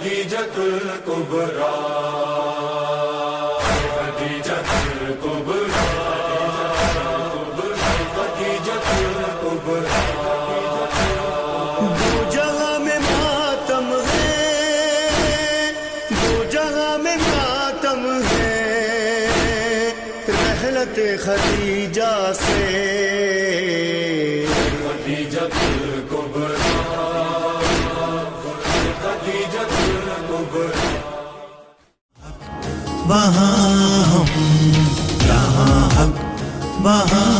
खदीजतुल कुबरा, खदीजतुल कुबरा, खदीजतुल कुबरा। दो जहां में मातम है, दो जहां में मातम है, रहलत खदीजा से। खदीजतुल कुबरा, खदीजतुल कुबरा। वहाँ हम, यहाँ हक, वहाँ